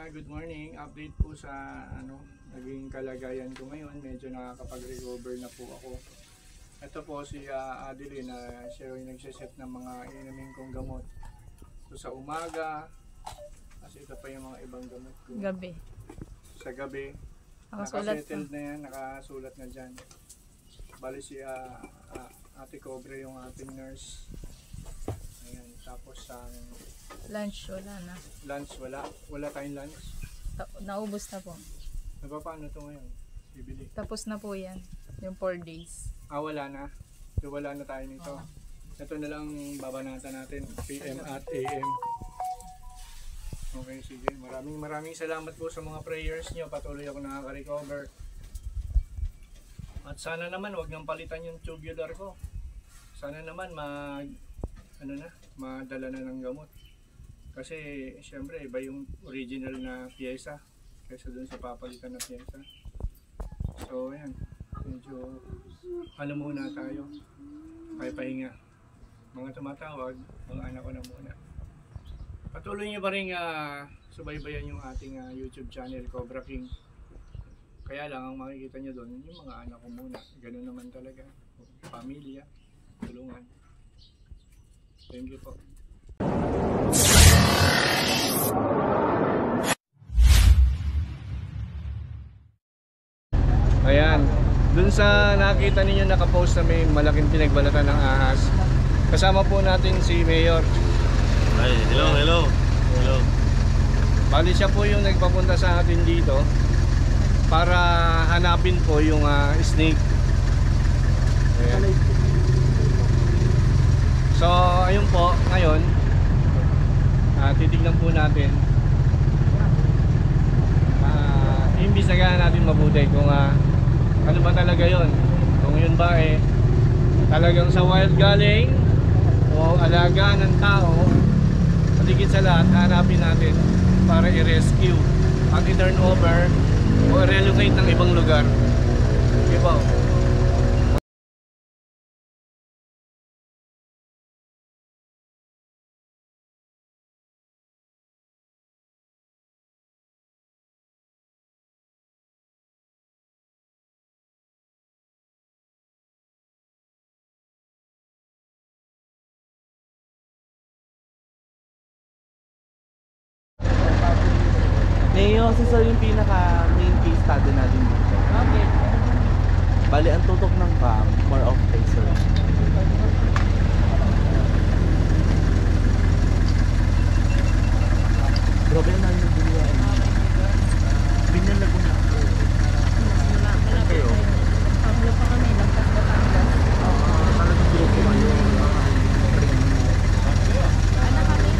Good morning. Update po sa naging kalagayan ko ngayon. Medyo nakakapag-recover na po ako. Ito po si Adeline na siya yung nagsiset ng mga inumin kong gamot. So sa umaga, kasi ito pa yung mga ibang gamot ko. Gabi. Sa gabi, nakasettled na yan, nakasulat na dyan. Bali si Ate Cobre yung ating nurse. Ayan, tapos ang lunch wala na. Lunch wala. Wala tayong lunch. Naubos na po. Paano to ngayon? Bibili. Tapos na po yan. Yung 4 days. Wala na. So, wala na tayo nito. Ito na lang babanatan natin. PM at AM. Okay, sige. Maraming salamat po sa mga prayers nyo. Patuloy ako nakaka-recover. At sana naman wag nang palitan yung tubular ko. Sana naman madala na ng gamot. Kasi siyempre iba yung original na pyesa kaysa dun sa papalitan na pyesa. So ayan, medyo muna tayo. Pahinga. Mga tumatawag, mga anak ko na muna. Patuloy niyo ba rin subaybayan yung ating YouTube channel, Cobra King. Kaya lang ang makikita niyo doon yung mga anak ko muna. Ganun naman talaga. Pamilya, tulungan. Thank you po. Ayan, dun sa nakita ninyo nakapost na may malaking pinagbalatan ng ahas. Kasama po natin si Mayor. Ay, hello. Bali siya po yung nagpapunta sa atin dito para hanapin po yung snake. Ayan. So ayun po, ngayon titignan po natin, imbestigahan natin mabuti kung ano ba talaga yon, kung yun ba talagang sa wild galing o alaga ng tao. At higit sa lahat, hanapin natin para i-rescue at i-turn over o i-relocate ng ibang lugar. Diba? Ngayon, si Sir yung pinaka main case study natin dito. Okay. Bali, ang tutok ng cam, more of laser. Grabe na yung dulo. Binyan na po na. Malapit. Pablo pa kami, lampas Batangas. Talagang grupo kayo. Anak kami.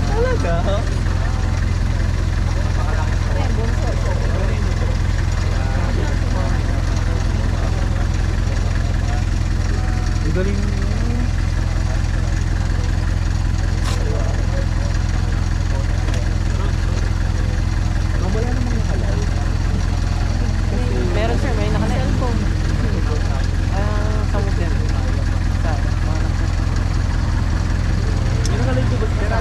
Talaga? Galing mo. Wala namang nakalay. Meron sir, may nakalay. Cellphone. Sa hotel. May nakalay ko ba sa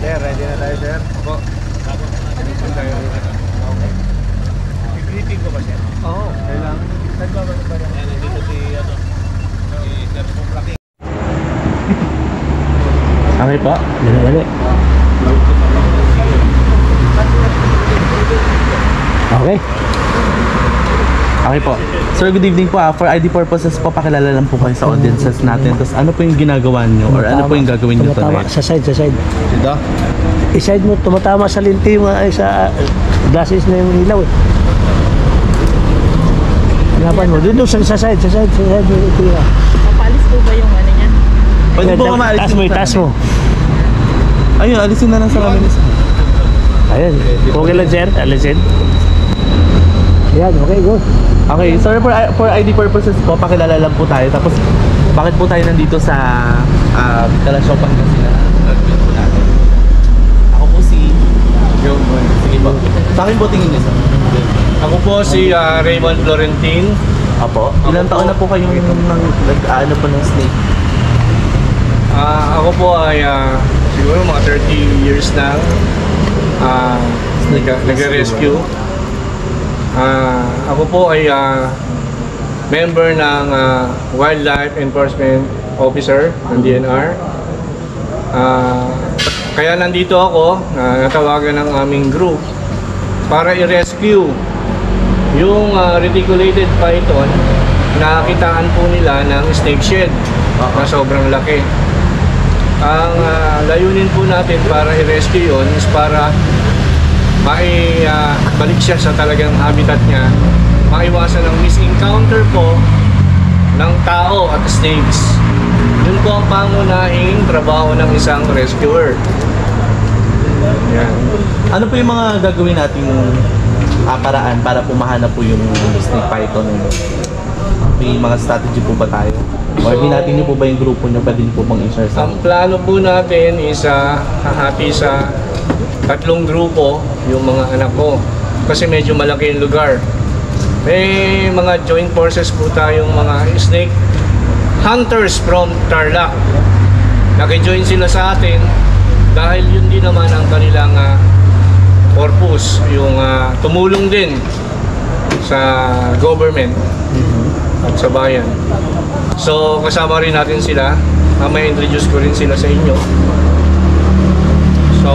Sir, ready na tayo, sir? Opo. Okay. I-greeting ko ba, sir? Oo. Kailangan. Nagbabago ba rin? Nandito si Sir Cobra King. Okay po. Dali. Okay. Okay po. Sir, good evening po. For ID purposes po, pakilala lang po kayo sa audiences natin. Tapos ano po yung ginagawa nyo or ano po yung gagawin nyo tonight? Sa side. Dito? I-side mo, tumatama sa linti mo, sa glasses na yung ilaw. hanapan mo. Dito sa side. Ito yun. Papalis po ba yung ano niya? Pwede po ka maalis Taas mo, taas mo. Ayun, alisin na lang sa kami. Ayan. Okay lang, sir. Alisin. Ayan, okay, go. Okay, sorry for ID purposes po, pakilala lang po tayo. Tapos, bakit po tayo nandito sa Kalasyaw, Pangasinan? Admin po natin. Ako po si Gilmore. Sige po. Sa akin po tingin niyo, sir. Ako po si Raymond Florentin. Apo. Ilang taon na po kayong nag-ano po ng snake? Ako po ay siguro mga 30 years na nag-rescue. Ako po ay member ng Wildlife Enforcement Officer ng DNR. Kaya nandito ako, natawagan ng aming group para i-rescue yung reticulated python na kitaan po nila ng snake shed na sobrang laki. Ang layunin po natin para i-rescue yun is para balik siya sa talagang habitat niya, maiwasan ang misencounter po ng tao at snakes. Yun po ang pangunahing trabaho ng isang rescuer. Yan. Ano po yung mga gagawin nating paraan para po mahanap po yung snake python? May mga strategy po ba tayo? Or hinatin niyo po ba yung grupo niyo? Pwede niyo po bang i-share sa Ang plano po natin is hahati sa 3 grupo yung mga anak ko. Kasi medyo malaki yung lugar. May mga joint forces po tayong mga snake hunters from Tarlac. Naki-join sila sa atin dahil yun din naman ang kanilang purpose, yung tumulong din sa government at sa bayan. So kasama rin natin sila. May introduce ko rin sila sa inyo. So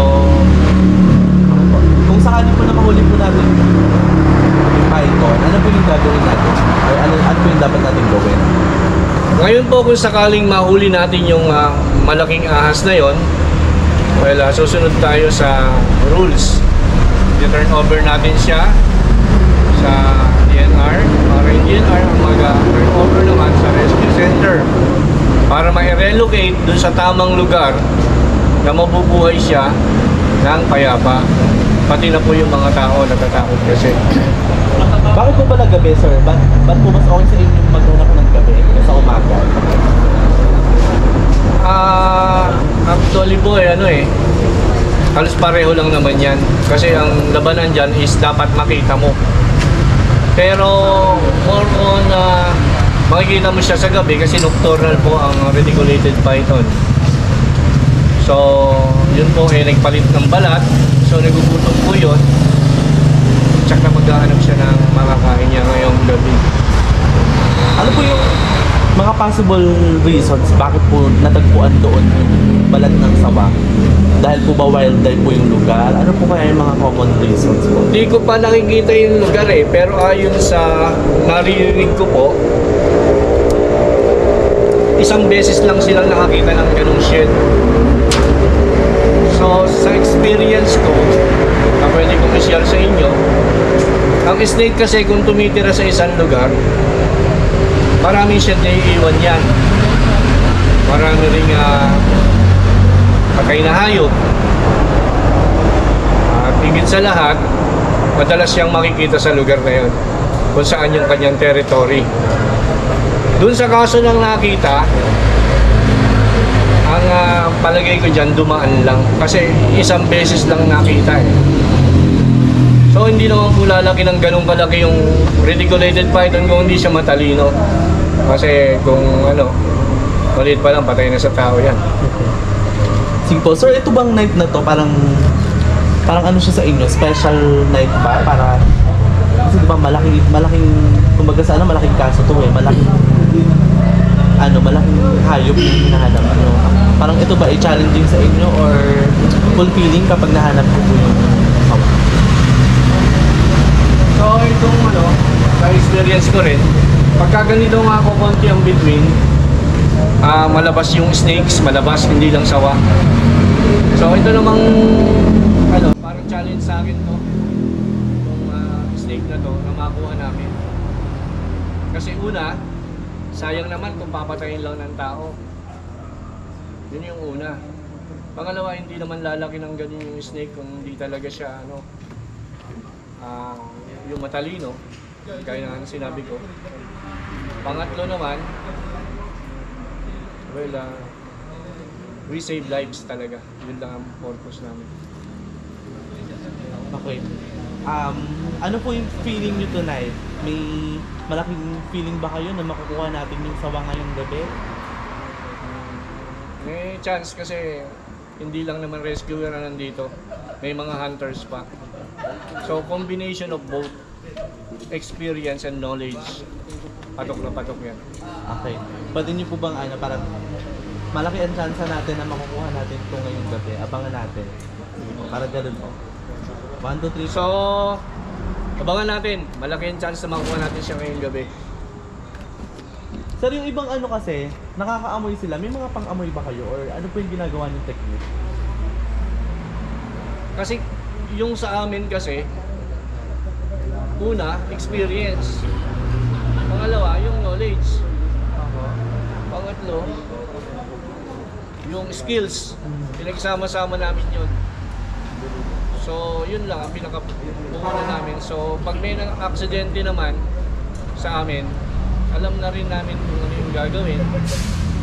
kung sakali po na mahuli po natin yung python, ano po yung gagawin natin? Or ano po yung dapat natin gawin? ngayon po kung sakaling mahuli natin yung malaking ahas na yon, well, susunod tayo sa rules. I-turn over natin siya sa DNR para yung DNR ang mag-turn over naman sa rescue center para ma-relocate dun sa tamang lugar na mabubuhay siya ng payapa. Pati na po yung mga tao natatakot kasi. Bakit po ba na gabi, sir? Ba't po mas okay sa inyo maghanap ng gabi sa umaga? Actually po halos pareho lang naman yan. Kasi ang labanan dyan is dapat makita mo. Pero more on makikita mo siya sa gabi kasi nocturnal po ang reticulated python. So yun po nagpalit ng balat. So nagugutom po yun. Tsaka maghahanap siya ng makakain niya ngayong gabi. Ano po yung mga possible reasons bakit po natagpuan doon yung balat ng sawa? Dahil po ba wildlife po yung lugar? Ano po kaya yung mga common reasons po? Hindi ko pa nakikita yung lugar pero ayon sa naririnig ko po, isang beses lang silang nakakita ng ganung shed. So sa experience ko, na pwede kong i-share sa inyo, ang snake kasi kung tumitira sa isang lugar, maraming shed na iiwan yan. Marami ring patay na hayop. At higit sa lahat, madalas siyang makikita sa lugar na yon kung saan yung kanyang territory. Doon sa kaso ng nakita, ang palagay ko dyan, dumaan lang. Kasi isang beses lang nakita So hindi naman po lalaki ng ganun kalaki yung reticulated python kung hindi siya matalino. Kasi kung maliit pa lang, patay na sa tao yan. Sige po, sir, ito bang night na to parang ano siya sa inyo? Special night ba? Para kasi diba malaking kumbaga sa malaking kaso to malaking hayop yung hinahanap. Parang ito ba challenging sa inyo or fulfilling kapag nahanap ko po yung So itong sa experience ko rin, pagka ganito nga ako konti ang between, malabas yung snakes, hindi lang sawa. So ito namang parang challenge sa akin to, itong snake na to na makuha namin. Kasi una, sayang naman kung papatayin lang ng tao. Yun yung una. Pangalawa, hindi naman lalaki ng ganun yung snake kung hindi talaga siya yung matalino, kaya nga sinabi ko. Pangatlo naman, well, we save lives talaga. Yun lang ang purpose namin. Okay. Ano po yung feeling nyo tonight? May malaking feeling ba kayo na makukuha natin yung sawa ngayong gabi? May chance kasi hindi lang naman rescuer na nandito. May mga hunters pa. So combination of both experience and knowledge. Patok na patok yan. Okay. Pwede nyo po bang parang malaki ang chance natin na makukuha natin ito ngayong gabi? Abangan natin. Para ganun po. 1, 2, 3. So, abangan natin. Malaki ang chance na makukuha natin siya ngayong gabi. Sir, yung ibang kasi, nakakaamoy sila. May mga pang-amoy ba kayo? Or ano po yung ginagawa ng technique? Kasi yung sa amin kasi, una, experience. Pangalawa, yung knowledge. Pangatlo, yung skills. Pinagsama-sama namin yun. So, yun lang ang pinaka-bukuna namin. So, pag may aksidente naman sa amin, alam na rin namin kung ano yung gagawin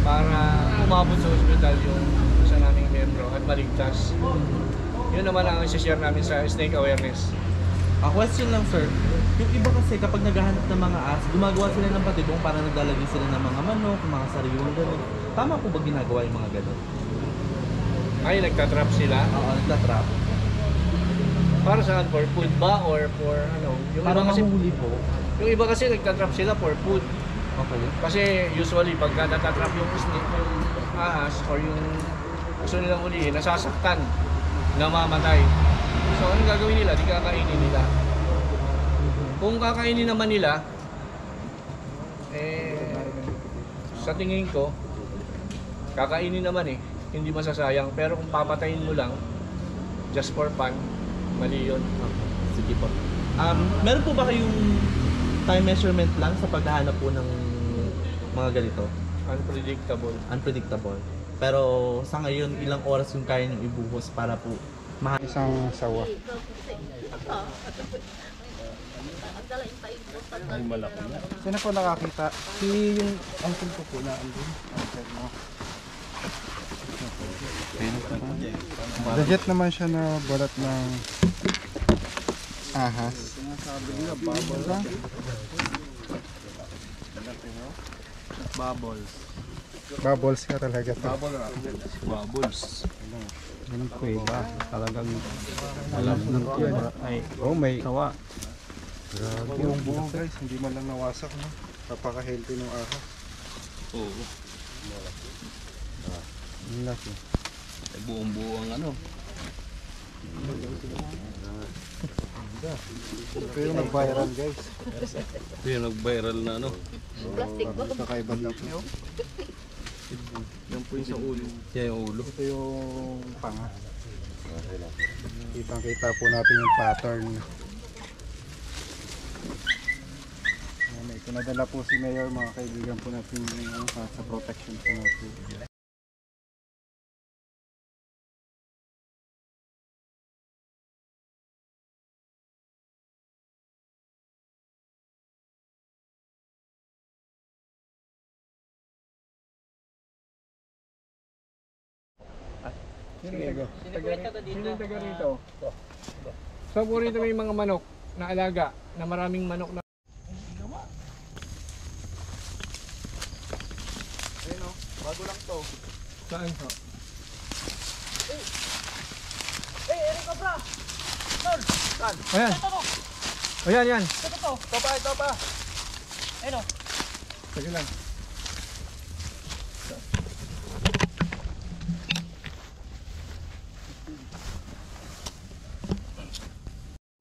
para umabot sa ospital yung isa naming membro at maligtas. Yun naman ang isi-share namin sa snake awareness. A question lang, sir. Yung iba kasi kapag naghahanap ng mga aas, gumagawa sila ng patibong para naglalagay sila ng mga manok, mga sariwang gano'n. Tama po ba ginagawa yung mga gano'n? Ay, nagtatrap sila? Oo, nagtatrap. Para saan? For food ba? Or for ano? Yung Para iba kasi, mahuhuli po. yung iba kasi nagtatrap sila for food. Okay. Kasi usually pagka natatrap yung snake, yung ahas or yung gusto nilang hulihin, nasasaktan, namamatay. So anong gagawin nila? Di kakainin nila. Kung kakainin naman nila, sa tingin ko, kakainin naman hindi masasayang. Pero kung papatayin mo lang, just for fun, mali yun. Sige po. Meron po ba kayong time measurement lang sa paghahanap po ng mga ganito? Unpredictable. Unpredictable. Pero sa ngayon, ilang oras yung kaya nyo ibuhos para po Isang sawa. Ay, malaki na. Sino po nakakita? Si yung uncle ko po na andun. Uncle mo. Legit naman siya na balat ng ahas. Bubbles. Bubbles ka talaga to. Bubbles. Ganun po iba. Talagang alam ng tiyan. Oh, may sawa. Grabe yung buong guys. Hindi man lang nawasak. No? Napaka-healthy ng ahas. Oo. Ang laki. Ay, buong-buo ang ano. Ito yung nag-viral guys. Ito yung nag-viral na ano. Kakaiba na po. Yan po yung sa ulo. Yan yung ulo. Ito yung panga. Kitang-kita po natin yung pattern. May pinadala po si Mayor, mga kaibigan po natin sa protection po natin. Sino taga rito? So po rito may mga manok na alaga, na maraming manok na. Ayun o, bago lang to. Saan po? Ayan. Ayan, yan. Ito pa. Sige lang.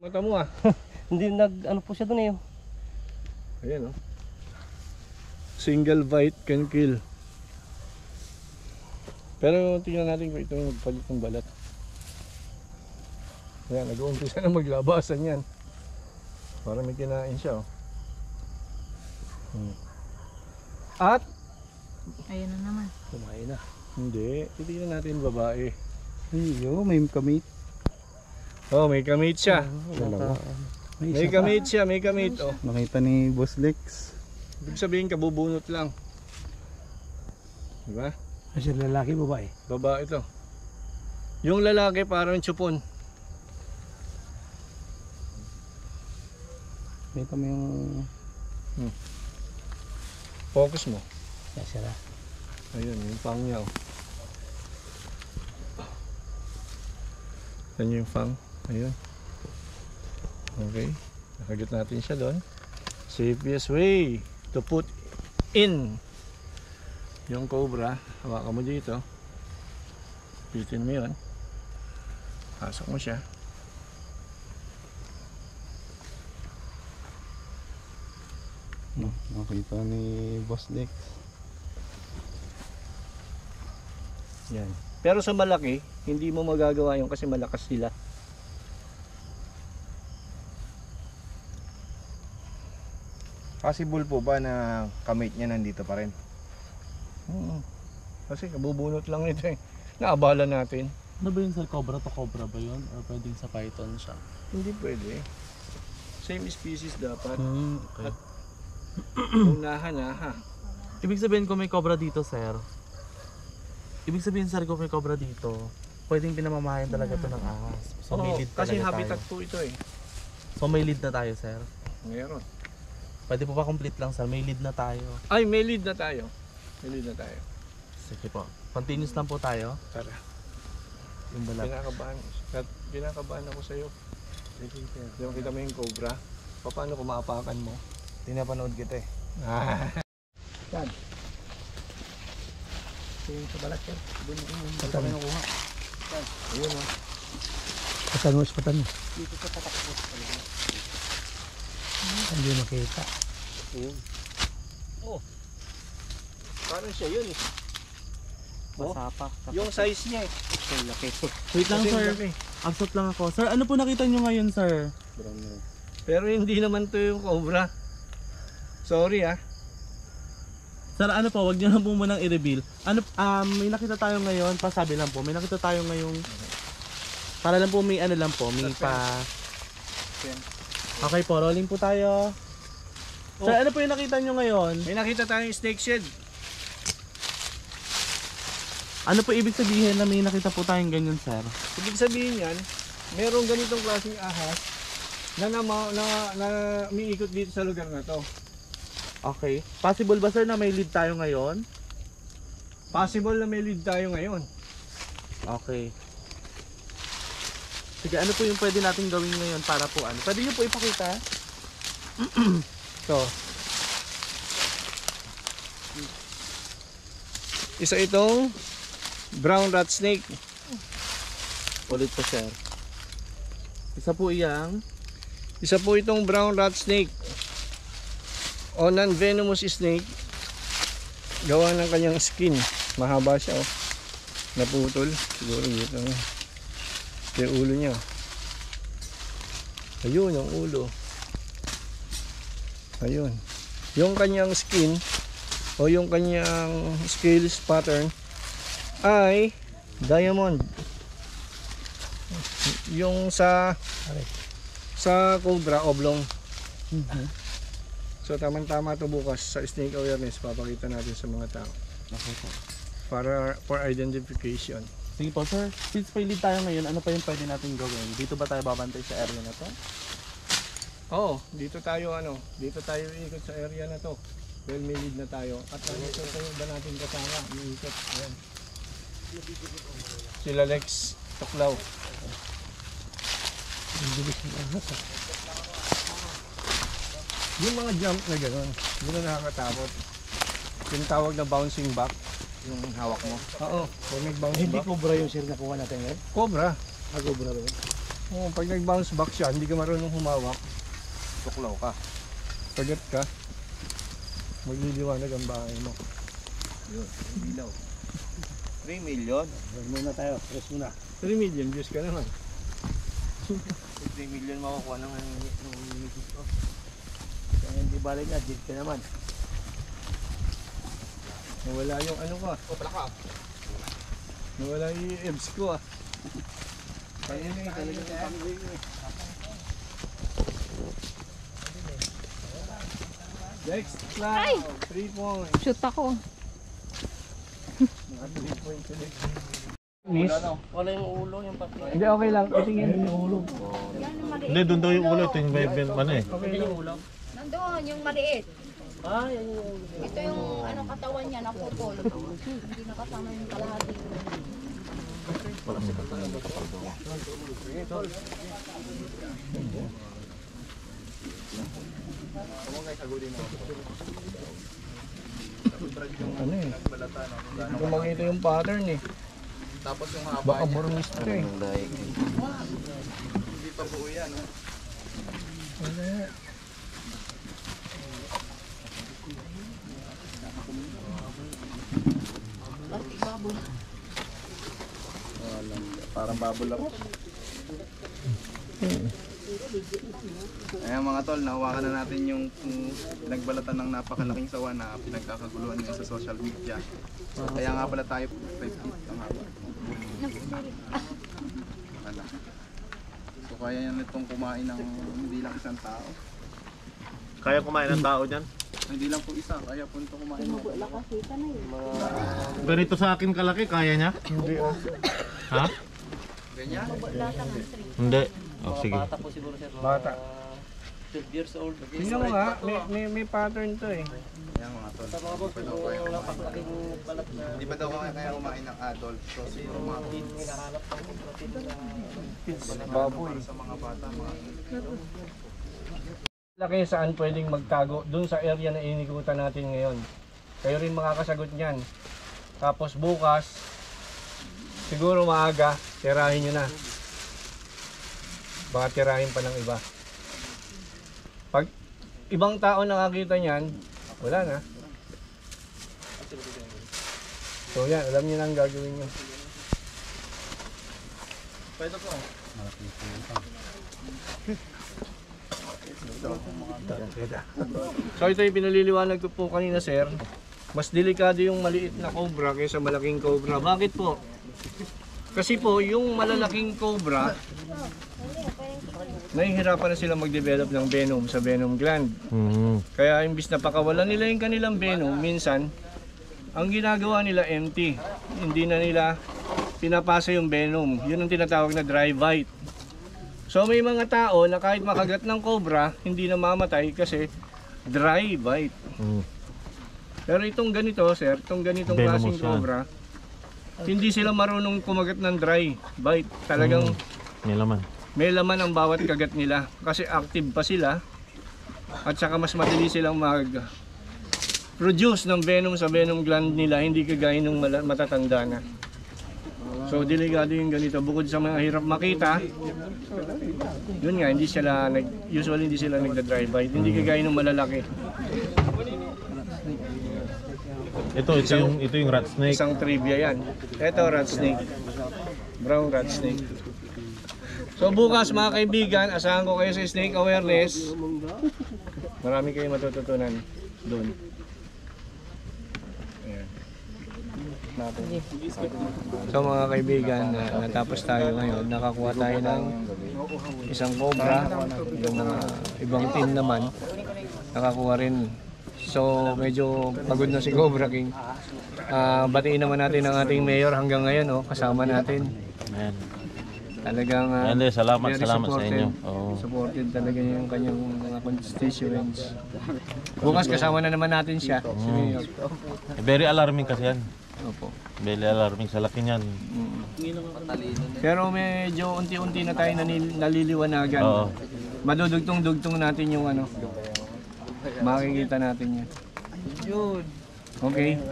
Mata mo Hindi ano po siya doon Ayan Single bite can kill. Pero tingnan natin kung ito yung magpalit ng balat. Ayan, nag-uumpisa na maglabasan yan. Para may kinain siya At Ayun na naman. Kumain na. hindi, titignan natin babae. Iyo, may kamit. Oh, may kamit siya. Dalawa. May kamit siya, may kamit. Oh. Nakita ni Boss Lex. Ibig sabihin kabubunot lang. Diba? Kasi lalaki, babae. Babae to. Yung lalaki parang tsupon. Nakita mo yung... Focus mo. Kasi na. Ayun, yung fang niya. Oh. Yan yung fang. Ayun. Okay. Nakagat natin siya doon. Safest way to put in yung cobra. Hawakan mo dito. Pitin mo yun. Pasok mo siya. Nakita ni Boss Lex. Yan. Pero sa malaki, hindi mo magagawa yun kasi malakas sila. Possible po ba na kamate niya nandito pa rin? Kasi kabubunot lang ito eh. Naabala natin. Ano ba yun sir? Cobra to cobra ba yun? Or pwedeng sa python siya? Hindi pwede. Same species dapat. Okay. Unahan na ha. Ibig sabihin kung may cobra dito sir, ibig sabihin sir kung may cobra dito, pwedeng pinamamahayan talaga to ng ahas. So may Oo, lead kasi talaga habitat tayo. po ito eh. So may lead na tayo sir. Meron. Pwede po ba complete lang sir? May lead na tayo. Ay, may lead na tayo. May lead na tayo. Sige po. Continuous lang po tayo. Tara. Yung balat. Kinakabahan ako sa'yo. Yung kita mo yung cobra. Paano kung maapakan mo? Tinapanood kita eh. Yan. Yung sa balat yan. Patan mo kuha. Ayun o. Patan mo, patan mo. Hindi makita. Parang siya yun eh. Basa pa. Yung size niya eh. Wait lang Kasi sir. laki. Absent lang ako. Sir, ano po nakita nyo ngayon sir? Pero hindi naman to yung cobra. Sorry ah. Sir, ano po, wag nyo lang po munang i-reveal. Ano, may nakita tayo ngayon, pasabi lang po, may nakita tayo ngayong, para lang po may ano lang po, may pa... Okay po, rolling po tayo. Sir, ano po yung nakita nyo ngayon? May nakita tayong snake shed. Ano po ibig sabihin na may nakita po tayong ganyan, sir? Ibig sabihin yan, merong ganitong klaseng ahas na umiikot dito sa lugar na to. Okay. Possible ba, sir, na may lead tayo ngayon? Possible na may lead tayo ngayon. Okay. Sige, ano po yung pwede natin gawin ngayon para po ano? Pwede nyo po ipakita? So, isa itong brown rat snake. Ulit po, sir. Isa po iyang Isa po itong brown rat snake o non-venomous snake. Gawa ng kanyang skin. Mahaba siya oh. Naputol. Siguro dito na. Ito yung ulo niya. Ayun ang ulo. Ayun. Yung kanyang skin o yung kanyang scales pattern ay diamond. Yung sa cobra oblong. So tamang-tama to bukas sa snake awareness papakita natin sa mga tao. Okay po. Para for identification. Sige po, sir. Since may lead tayo ngayon, ano pa yung pwede natin gawin? Dito ba tayo babantay sa area na to? Oo, dito tayo iikot sa area na to. Well, may lead na tayo. At nandito tayo ba natin kasama? Iikot. Ayan. Sila Lex Tuklaw. Yung mga jump na gano'n, yun na nakakatakot. Yung tawag na bouncing back, yung hawak mo. Oo, pag nag-bounce Hindi back. cobra yung sir nakuha natin ngayon. Cobra. Cobra ba yun? Oo, pag nag-bounce back siya, hindi ka marunong humawak. Tuklaw ka. Pagat ka, magliliwanag ang bahay mo. Yun, bilaw. 3 million. Huwag muna tayo. Rest muna. 3 million views ka naman. 3 million makukuha naman ng misis ko. Kaya hindi balik na. Dito ka naman. Nawala yung ano ko ah. Nawala yung EBS ko ah. Kaya na talaga yung pangway ko eh. Next cloud, 3 points. Shoot ako. Mga 3 points ulit. Miss? Wala yung ulo, yung papel. Hindi, okay lang. Itingin yung ulo. Hindi, doon daw yung ulo. Ito yung ano eh. Nandoon, yung maliit. Ito yung ano katawan niya, naputol. Hindi nakasama yung kalahati. Ano eh? Hindi ko makita yung pattern eh. Tapos yung haba Baka niya. burmist to eh. Hindi pa buo yan. Oh. Parang bubble up. Ayan mga tol, nahawakan na natin yung pinagbalatan ng napakalaking sawa na pinagkakaguluhan ngayon sa social media. Kaya nga pala tayo 5 feet ang haba. Wala. So kaya yan itong kumain ng hindi lang isang tao. Kaya kumain ng tao dyan? Hindi lang po isa, kaya po ito kumain ng Ganito sa akin kalaki, kaya niya? Hindi ah. Ha? ganyan. Hindi. Oh, sige. Bata. 12 years old. Tingnan mo nga, may pattern to eh. Ayan mga tol. Hindi pa daw kaya kumain ng adult. So yung mga kids. Baboy. Sa mga bata, mga Laki saan pwedeng magtago dun sa area na inikutan natin ngayon. Kayo rin makakasagot niyan. Tapos bukas, siguro maaga, tirahin nyo na. Baka tirahin pa ng iba. Pag ibang tao nakakita niyan, wala na. So yan, alam niyo na ang gagawin nyo. pwede po. So ito yung pinaliliwanag ko po kanina sir. Mas delikado yung maliit na cobra kaysa malaking cobra. Bakit po? Kasi po yung malalaking cobra, nahihirapan na sila mag-develop ng venom sa venom gland. Kaya imbis na pakawalan nila yung kanilang venom, minsan ang ginagawa nila empty. Hindi na nila pinapasa yung venom. Yun ang tinatawag na dry bite. So may mga tao na kahit makagat ng cobra, hindi na mamatay kasi dry bite. Pero itong ganito, sir, itong ganitong klaseng cobra, hindi sila marunong kumagat ng dry bite. Talagang may laman ang bawat kagat nila kasi active pa sila at saka mas madali silang mag-produce ng venom sa venom gland nila, hindi kagaya ng matatanda na. So delikado yung ganito, bukod sa mga hirap makita, yun nga, usually hindi sila nagda-dry bite, hindi kagaya ng malalaki. Ito yung rat snake. Isang trivia yan. Ito rat snake, brown rat snake. So bukas mga kaibigan, asahan ko kayo sa snake awareness. Marami kayong matututunan doon. So mga kaibigan, natapos tayo ngayon, nakakuha tayo ng isang cobra, yung mga ibang team naman nakakuha rin. So medyo pagod na si Cobra King. Batiin naman natin ang ating mayor hanggang ngayon, kasama natin. Talagang Salamat very sa supported. inyo. Supported talaga yung kanyang mga constituents. Bukas kasama na naman natin siya, si Mayor. Very alarming kasi yan. Opo. Very alarming sa laki niyan. Pero medyo unti-unti na tayo naliliwanagan. Oo. Madudugtong-dugtong natin yung makikita natin yan. Okay.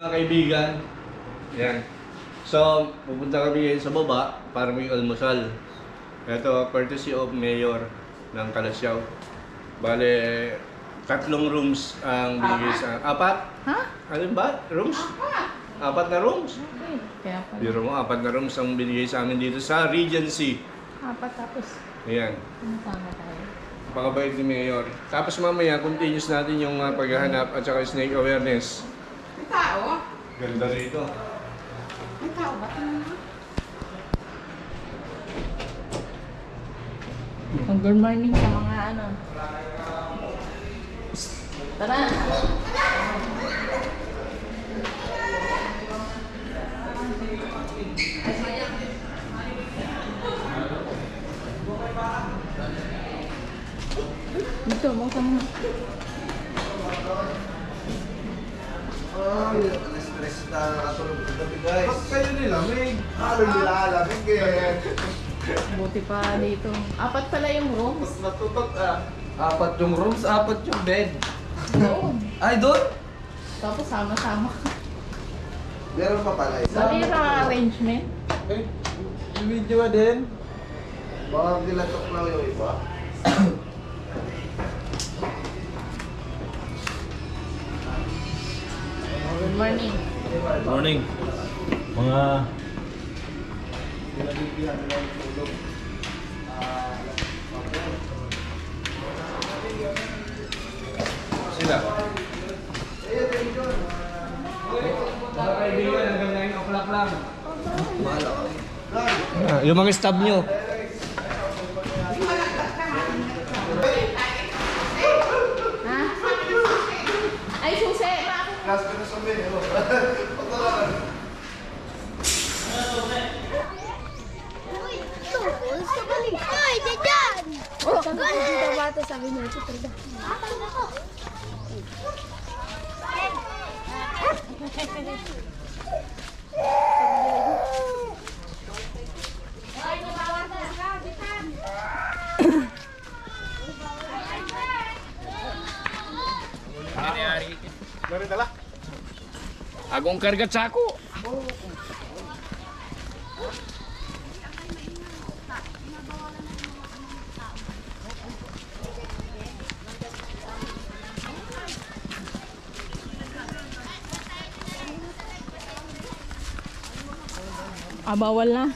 Mga kaibigan, yan. So, pupunta kami ngayon sa baba para may almusal. Ito, courtesy of Mayor ng Kalasyaw. Bale, 3 rooms ang binigay sa... 4? Ha? Ano ba? Rooms? 4 na rooms? Kaya pala. Biro mo, 4 na rooms ang binigay sa amin dito sa Regency. 4 tapos. Ayan. Ano tama tayo? Napakabait ni Mayor. Tapos mamaya, continuous natin yung paghahanap at saka snake awareness. May tao? Ganda rito. May tao ba? Good morning sa mga ano. Tara! Dito, buksan mo. Stress na nakatulog sa gabi guys. Ba't kayo nila? May halong nilalamig eh. Buti pa dito. 4 pala yung rooms. Mas natutok ah. 4 yung rooms, 4 yung bed. Doon. Ay, doon? Tapos sama-sama. Meron pa pala isa. Ano yung arrangement? Eh, yung video din. Baka nilatok lang yung iba. Good morning. Morning. Mga Sila. Mga kaibigan, hanggang 9 o'clock lang. Yung mga stab nyo. Ha? Ay, susi! Last ko na sabihin. Hoy, dyan! Oh, dito ba ito? Sabi niya, ito talaga. Agong kargat sa ako. Bawal na.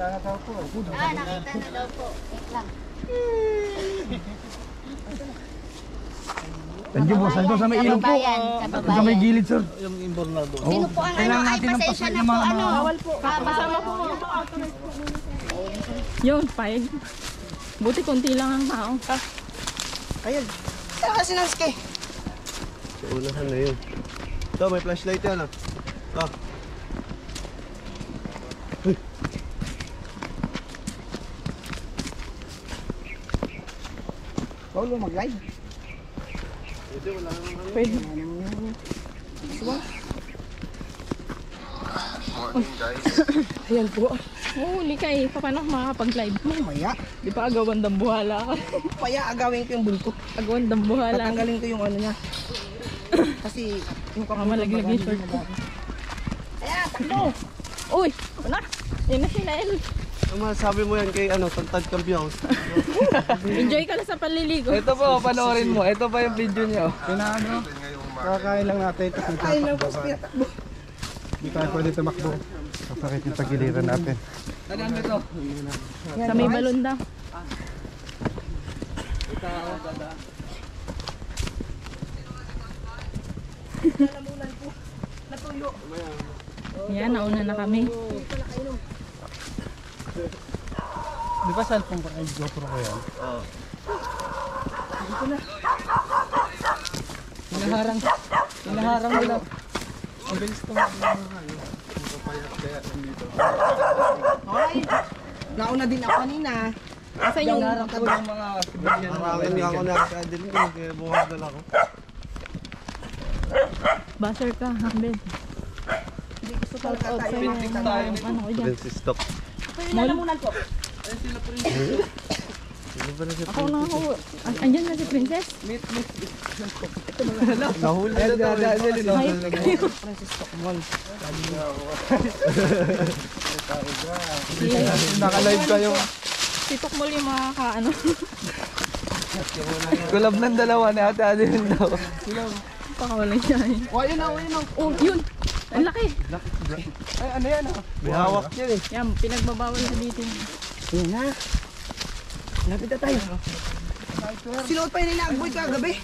Nakita na daw po. Wait lang. Thank you, boss. Ito sa may ilog po. Sa may gilid, sir. yung imbornal doon. Sino po ang ano? Ay, pasensya na po. Ano? Bawal po. Kasama po. Yun, paig. Buti konti lang ang tao. Ayun. Saan kasi ng ski? Sa unahan na yun. Ito, may flashlight yan ah. Ah. Paulo, mag-live. Pwede. Morning, guys. Ayan po. Huli ka eh. Paano ako makakapag-live? Mamaya, Di pa agawan ng buhala ka. kaya agawin ko yung buntot. Agawan ng buhala. Tatanggalin ko yung ano niya. Kasi yung Malaglag yung short ko. Ayan, takbo! Uy! Ako na! Yan na sila El. Ang masasabi mo yan kay Tantad Campion. Enjoy ka na sa panliligo. Ito po, panoorin mo. Ito pa yung video niyo. Pinaano? Kakain lang natin. Ay, lang po, pinatakbo. Hindi tayo pwede tumakbo. Kasakit yung tagiliran natin. Ano to? Sa may balon daw. Yan, nauna na kami. Di ba cellphone ko? Ay, GoPro ko yan. Oo. Hinaharang. Hinaharang nila. Ang bilis ito magpapayat kaya nandito. Ay, nauna din ako kanina. Kasi yung Hinaharang po yung mga civilian. Harangan niya ako na sa din ko. Kaya buhagal ako. Buzzer ka, Ahmed. hindi gusto ko Shout out tayo. sa'yo. Ano ko dyan? Princess Stock. Ito yung lalamunan ko. Ako na ako. Andyan na si Princess. Nahuli na daw. Hayop kayo. Naka-live kayo. Si Tukmol yung makakaano. Kulab ng dalawa ni Ate Adeline daw. Pakawalan siya eh. Oh, yun na, yun na. Oh, yun! Ang laki! Ay, ano yan ah? May hawak yan eh. Yan, pinagbabawal na dito. Yun na. Lapit na tayo. Sinuot pa yun ni Nagboy kagabi.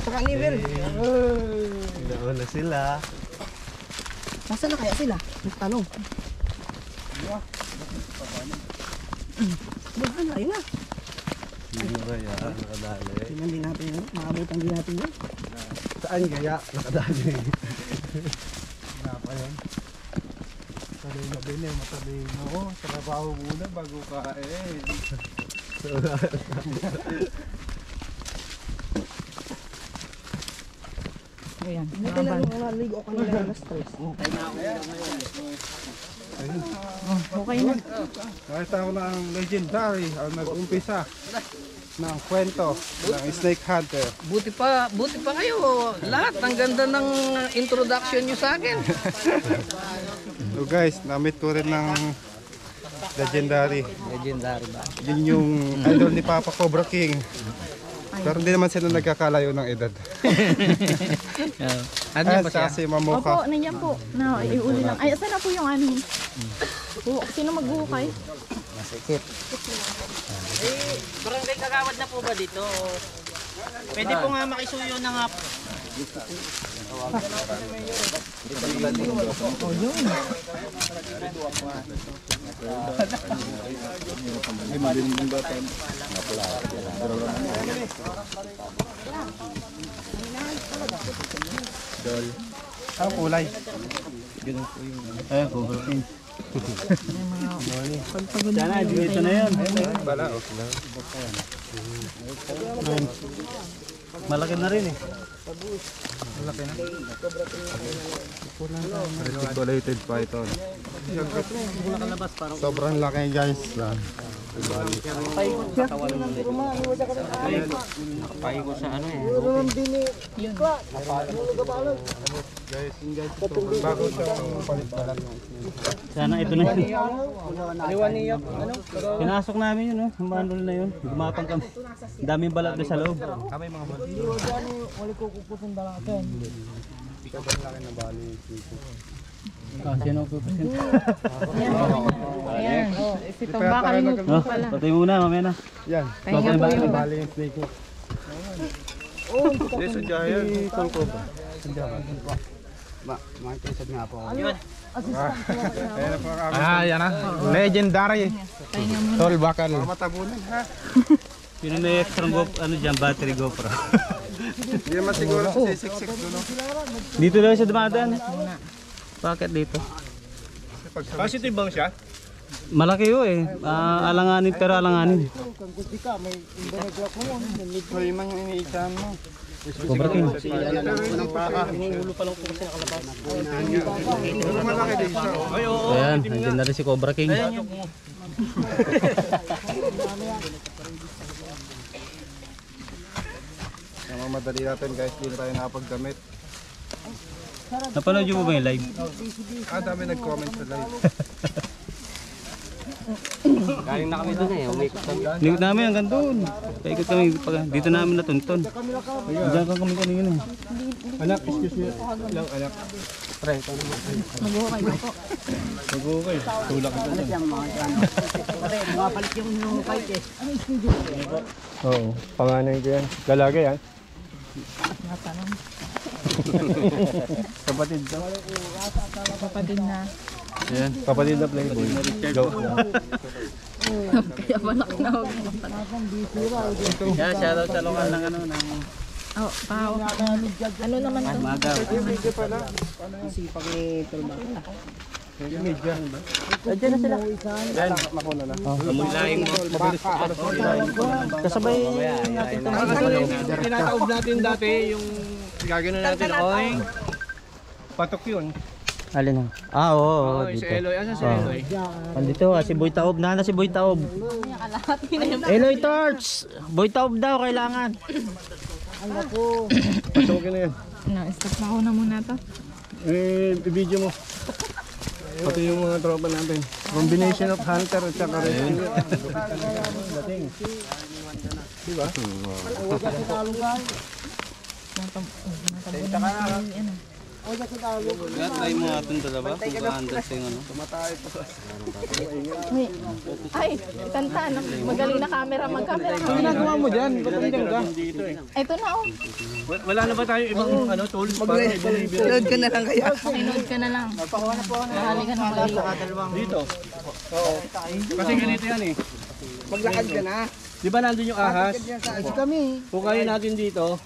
Saka ni Ver. Nauna sila. Nasaan na kaya sila? Tanong. Bukan na, ayun na. Hindi ba yan? Nakadali. Tingnan din natin yun. Makabutan din natin yun. Saan kaya? Nakadali. Napa yun? Sabi na din eh, matabi mo. Sa trabaho muna bago kain. Ayan, Buti na nung naligo ako nila ng stress. okay na. Nakita ko na ang legendary ang nag-umpisa ng kwento ng Snake Hunter. Buti pa kayo. Lahat, ang ganda ng introduction nyo sa akin. So guys, na-meet ko rin ng legendary. Legendary ba? Yun yung idol ni Papa Cobra King. Pero hindi naman sila nagkakalayo ng edad. Ayan siya si Mamoka. Opo, nandiyan po. Na, iuli lang. Ay, saan na po yung ano? Sino magbuhukay? Barangay Kagawad na po ba dito? Pwede po nga makisuyo na nga po. Ang kulay. Ayan, Cobra King. Pagpagod na Sana, kayo. dito na yun. Bala, oh. Malaki na rin eh. Reticulated python. Sobrang laki guys. Nakapay ko sa ano eh. Guys, bago siyang palit-balat. Sana ito na yun. Pinasok namin yun, oh. Yung bandol na yun. Gumapang kami. Ang daming balat doon sa loob. Sino po pa siya? Ayan. Si Tomba kalimutan Oh, pala. patay muna, mamaya na. Yan. Pahinga po yun. Bali yung snake hook. Yes, sa Jayan. Tolko ba? Yan na. Legendary. Pahinga muna. Tol bakal. Matabunan ha. Yun ang may extra ano dyan, battery GoPro. Hindi naman siguro sa sisiksik doon. Dito lang siya dumadaan. Bakit dito? Positive bang siya? Malaki yun eh. Alanganin pero alanganin. Hoy man yung iniitan mo. Cobra King. Pero malaki din siya. Oh. Ayan, nandiyan na rin si Cobra King. Ang madali natin guys, hindi na tayo nakapagdamit. Napanood nyo ba yung live? Dami nag-comment sa live. Galing na kami doon eh. Umikot kami. Likod namin hanggang doon. Paikot kami, dito namin natuntun. Diyan kang kami kanina eh. Anak, excuse me. Lang, anak. Magbuhukay ba po? Mag-okay, tulak ito dyan. Oo, panganay ko yan. Lalaki yan. Kapatid daw. Kapatid na. Yan. Kapatid na playboy. Go. Kaya ba nakinawag mo? Yan, shoutout sa lokal ng ano, ng Oh, pao. Ano naman to? Magaw. Sipag ni Tulma. Andiyan na sila. Yan, makuna na. Kamulaing mo. Kasabay Tinataob natin dati yung gagano natin, oing. Patok yun. Alin na? Ah, oo, Si dito. Eloy. Asan si Eloy? Andito, si Boy Taob. Na si Boy Taob. Eloy Torch! Boy Taob daw, kailangan. Pasukin na yan. Na-stop na ako na muna to. I-video mo. Pati yung mga tropa natin. Combination of hunter at saka rescue. Diba? Try mo natin dalawa kung ka-handle sa yung ano. Ay, Tantan. Magaling na camera. Mag-camera ka. Ginagawa mo dyan. Ba't nandiyan ka? Ito na oh. Wala na ba tayo ibang tools para i-deliver? Load ka na lang kaya. Pinood ka na lang. Mahali ka na mali. Dito. Oo. Kasi ganito yan eh. Maglakad ka na. Di ba nandun yung ahas? Kasi kami. Pukayin natin dito.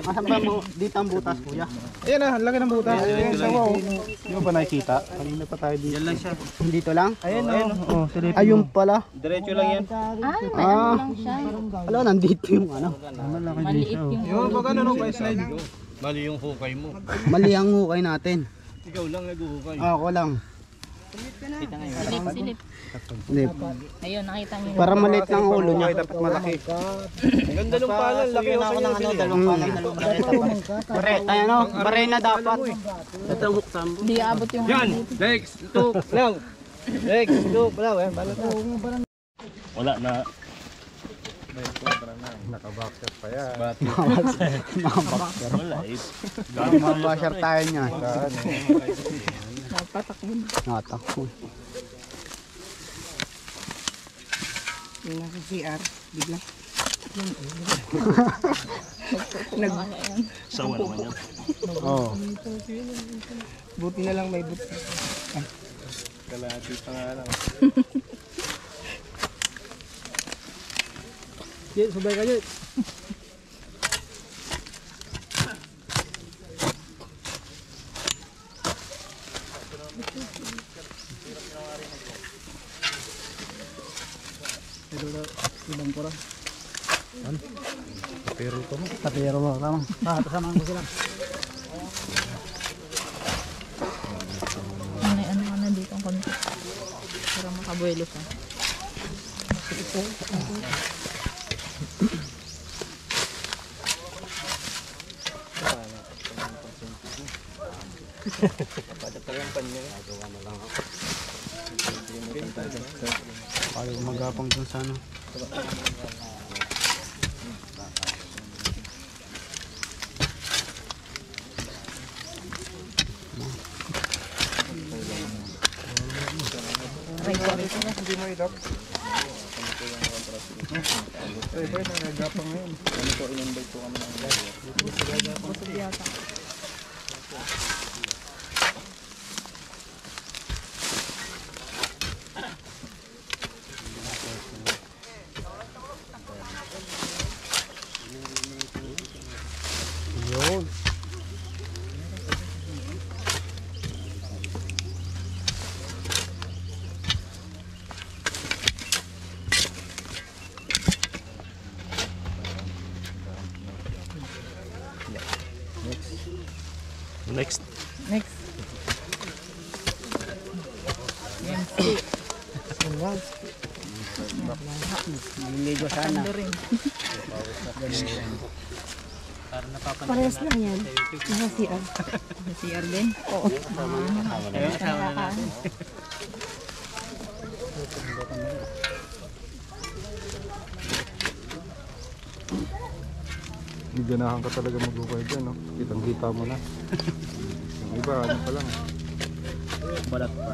Asan ba mo dito ang butas, kuya? Ayan na, laki ng butas. Ayan, sawa oh. Di mo ba nakikita? Kanina pa tayo dito. Yan lang siya. Dito lang? Ayan oh. Ayun pala. Diretso lang yan. May ano lang siya. Wala, nandito yung ano. Maliit yung... Yung pag ano no, slide. Mali yung hukay mo. Mali ang hukay natin. Ikaw lang nag-uhukay. Ako lang. Silip. Hindi. Ayun, nakita niyo. Para maliit ng ulo niya. Dapat malaki. Ang ganda ng palal. Laki ako sa inyo. Dalawang Bare, ano, bare na dapat. Ito ang huktam. Hindi aabot yung... Yan! Next! Two! Lang! Next! Two! Wala eh. Balat na. Wala na. Nakabacker pa yan. Wala eh. Mabashar tayo niya. Napatakbo. Nakatakbo. Yung nasa CR, bigla. Sawa naman yan. Oo. Buti na lang may buti. Kalahati pa nga lang. Jit, sabay ka Jit. Tapero mo, tama. Kasamahan ko sila. Ano ka na dito ang konti. Para makabuelo siya. Ayaw magapang dun sa ano. Hindi mo idap. Ay, boy, nagagapang ngayon. Ano ko, in-invite ko kami ng Busog yata. Yun. Next. Next. Niligo sana. Ando rin. Parehas lang yan. Nasa CR. CR din? Oo. Ganahan ka talaga mag-ukay dyan, no? Kitang-kita mo na. Yung iba, ano pa lang. Balat pa.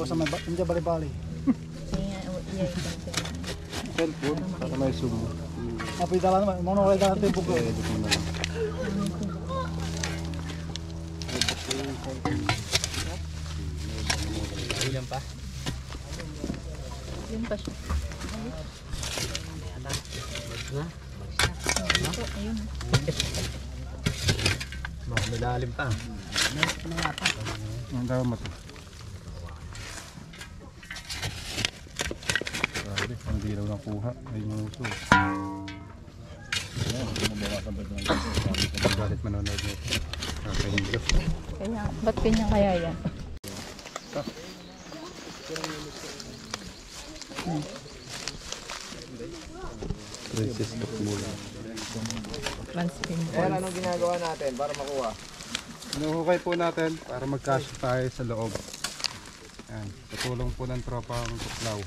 Sa may hindi bali-bali. Cellphone, para may zoom. Napita lang naman. Mga nakakita natin yung buko. Edit mo na lang. Ilan pa? Yun pa siya. Ayun. Malalim pa. Ang daw mo to. Grabe, ang dilaw na kuha. Ay, muso. Ayan, Galit manonood nito. Kakahinglo. Kaya, ba't ganyan kaya yan? Princess of Mula. Manspin Ayan, anong ginagawa natin para makuha? Inuhukay po natin para magkasya tayo sa loob. Ayan, patulong po ng tropang tuklaw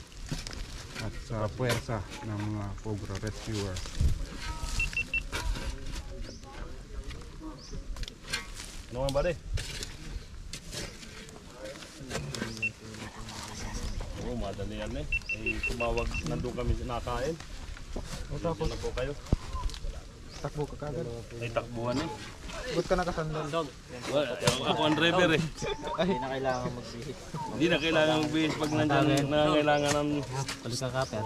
at sa puwersa ng mga Cobra Rescuer. Ano nga ba rin? Oo, madali yan eh. Eh, tumawag, nandun kami nakain. Tapos na po kayo. Takbo ka kagad. Ay, takbuhan eh. Ba't ka nakasandal? Ako ang driver eh. Hindi na kailangan magbihis. Hindi na kailangan magbihis pag nandyan na kailangan ng... Balik ka, Kaper.